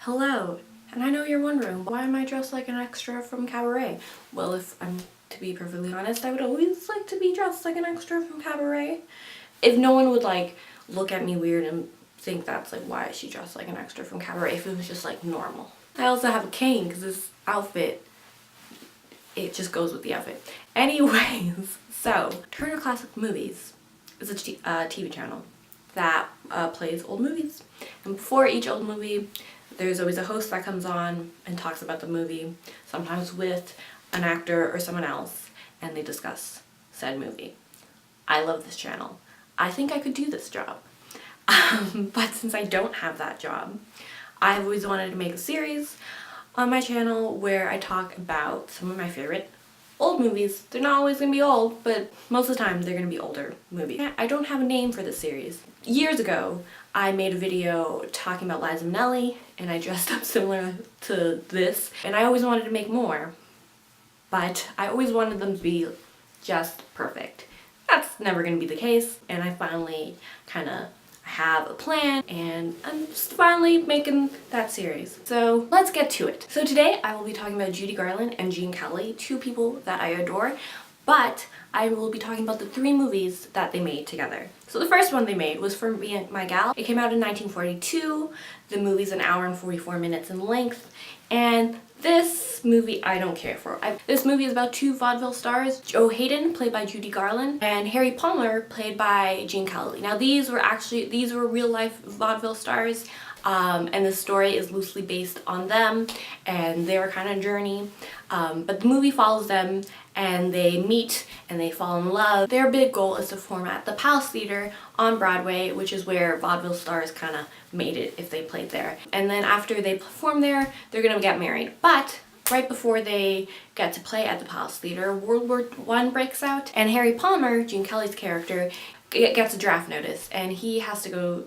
Hello, and I know you're wondering, why am I dressed like an extra from Cabaret? Well, if I'm to be perfectly honest, I would always like to be dressed like an extra from Cabaret. If no one would like look at me weird and think that's like, why is she dressed like an extra from Cabaret, if it was just like normal. I also have a cane because this outfit, it just goes with the outfit. Anyways, so Turner Classic Movies is a TV channel that plays old movies. And before each old movie, there's always a host that comes on and talks about the movie, sometimes with an actor or someone else, and they discuss said movie. I love this channel. I think I could do this job. But since I don't have that job, I've always wanted to make a series on my channel where I talk about some of my favorite old movies. They're not always gonna be old, but most of the time they're gonna be older movies. I don't have a name for this series. Years ago, I made a video talking about Liza Minnelli, and I dressed up similar to this, and I always wanted to make more, but I always wanted them to be just perfect. That's never gonna be the case, and I finally kind of have a plan, and I'm just finally making that series. So let's get to it. So today I will be talking about Judy Garland and Gene Kelly, two people that I adore, but I will be talking about the 3 movies that they made together. So the first one they made was For Me and My Gal. It came out in 1942. The movie's an hour and 44 minutes in length, and this movie I don't care for. This movie is about 2 vaudeville stars, Joe Hayden, played by Judy Garland, and Harry Palmer, played by Gene Kelly. Now these were real life vaudeville stars, and the story is loosely based on them and their kind of journey. But the movie follows them, and they meet and they fall in love. Their big goal is to perform at the Palace Theater on Broadway, which is where vaudeville stars kind of made it if they played there. And then after they perform there, they're gonna get married. But right before they get to play at the Palace Theater, World War I breaks out, and Harry Palmer, Gene Kelly's character, gets a draft notice, and he has to go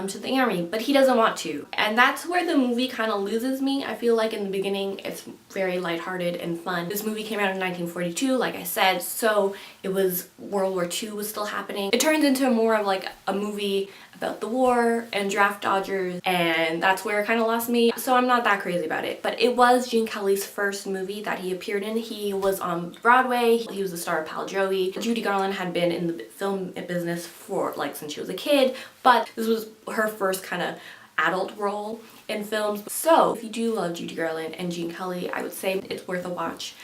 to the army, but he doesn't want to. And that's where the movie kind of loses me. I feel like in the beginning it's very lighthearted and fun. This movie came out in 1942, like I said, so it was World War II was still happening. It turns into more of like a movie about the war and draft dodgers, and that's where it kind of lost me, so I'm not that crazy about it. But it was Gene Kelly's first movie that he appeared in. He was on Broadway. He was the star of Pal Joey. Judy Garland had been in the film business for like since she was a kid, but this was her first kind of adult role in films. So if you do love Judy Garland and Gene Kelly, I would say it's worth a watch,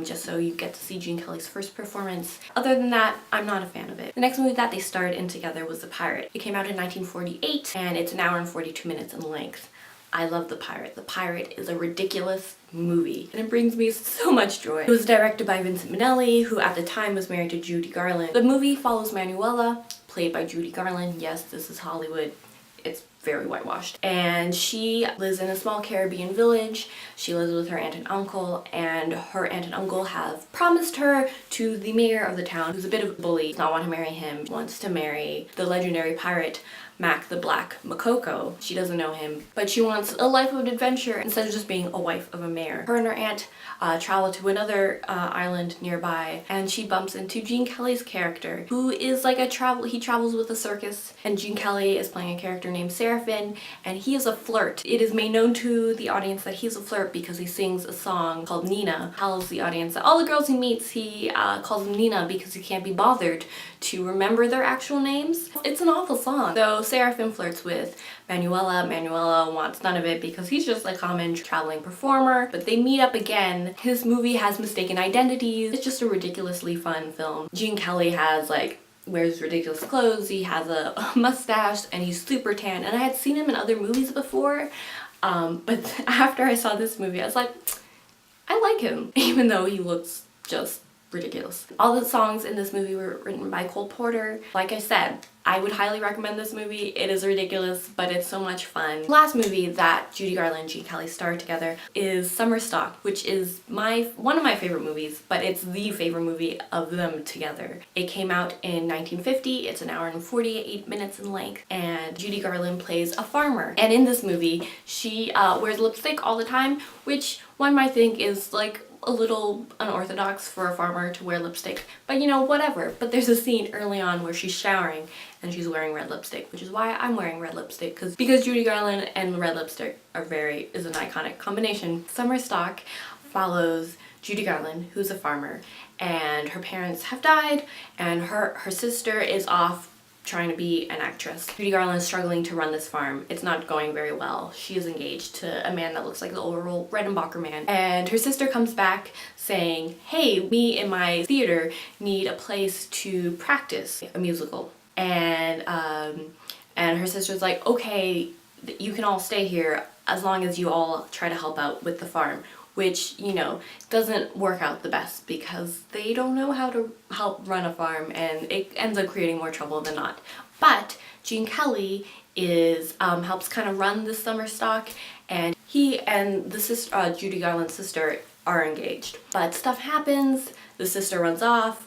just so you get to see Gene Kelly's first performance. Other than that, I'm not a fan of it. The next movie that they starred in together was The Pirate. It came out in 1948, and it's an hour and 42 minutes in length. I love The Pirate. The Pirate is a ridiculous movie, and it brings me so much joy. It was directed by Vincent Minnelli, who at the time was married to Judy Garland. The movie follows Manuela, played by Judy Garland. Yes, this is Hollywood. It's very whitewashed. And she lives in a small Caribbean village. She lives with her aunt and uncle, and her aunt and uncle have promised her to the mayor of the town, who's a bit of a bully, does not want to marry him, wants to marry the legendary pirate Mac the Black Makoko. She doesn't know him, but she wants a life of adventure instead of just being a wife of a mayor. Her and her aunt travel to another island nearby, and she bumps into Gene Kelly's character, who is like he travels with a circus, and Gene Kelly is playing a character named Seraphin, and he is a flirt. It is made known to the audience that he's a flirt because he sings a song called Nina. Tells the audience that all the girls he meets, he calls them Nina because he can't be bothered to remember their actual names. It's an awful song. So Seraphin flirts with Manuela. Manuela wants none of it because he's just a common traveling performer, but they meet up again. His movie has mistaken identities. It's just a ridiculously fun film. Gene Kelly wears ridiculous clothes, he has a mustache, and he's super tan, and I had seen him in other movies before, but after I saw this movie I was like, I like him, even though he looks just ridiculous. All the songs in this movie were written by Cole Porter. Like I said, I would highly recommend this movie. It is ridiculous, but it's so much fun. The last movie that Judy Garland and Gene Kelly starred together is Summer Stock, which is one of my favorite movies, but it's the favorite movie of them together. It came out in 1950. It's an hour and 48 minutes in length, and Judy Garland plays a farmer. And in this movie, she wears lipstick all the time, which one might think is like a little unorthodox for a farmer to wear lipstick, but you know, whatever. But there's a scene early on where she's showering and she's wearing red lipstick, which is why I'm wearing red lipstick, because Judy Garland and red lipstick is an iconic combination. Summer Stock follows Judy Garland, who's a farmer, and her parents have died, and her sister is off trying to be an actress. Judy Garland is struggling to run this farm. It's not going very well. She is engaged to a man that looks like the overall Redenbacher man. And her sister comes back saying, hey, me and my theater need a place to practice a musical. And her sister's like, okay, you can all stay here as long as you all try to help out with the farm. Which, you know, doesn't work out the best because they don't know how to help run a farm, and it ends up creating more trouble than not. But Gene Kelly helps kind of run the summer stock, and he and the sister, Judy Garland's sister, are engaged. But stuff happens, the sister runs off,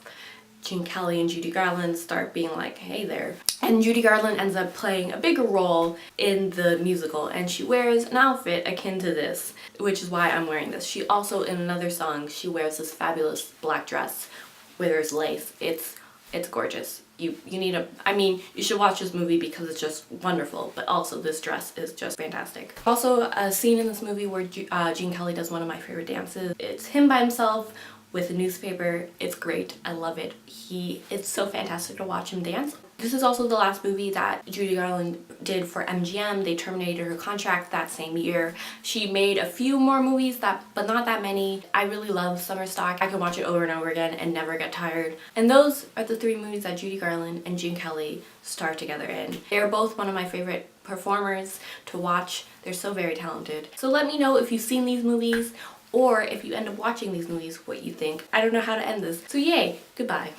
Gene Kelly and Judy Garland start being like, hey there. And Judy Garland ends up playing a bigger role in the musical, and she wears an outfit akin to this, which is why I'm wearing this. She also, in another song, she wears this fabulous black dress where there's lace. It's gorgeous. You should watch this movie because it's just wonderful, but also this dress is just fantastic. Also, a scene in this movie where Gene Kelly does one of my favorite dances. It's him by himself with a newspaper. It's great. I love it. It's so fantastic to watch him dance. This is also the last movie that Judy Garland did for MGM. They terminated her contract that same year. She made a few more movies, but not that many. I really love Summer Stock. I can watch it over and over again and never get tired. And those are the 3 movies that Judy Garland and Gene Kelly star together in. They're both one of my favorite performers to watch. They're so very talented. So let me know if you've seen these movies, or if you end up watching these movies, what you think. I don't know how to end this. So yay, goodbye.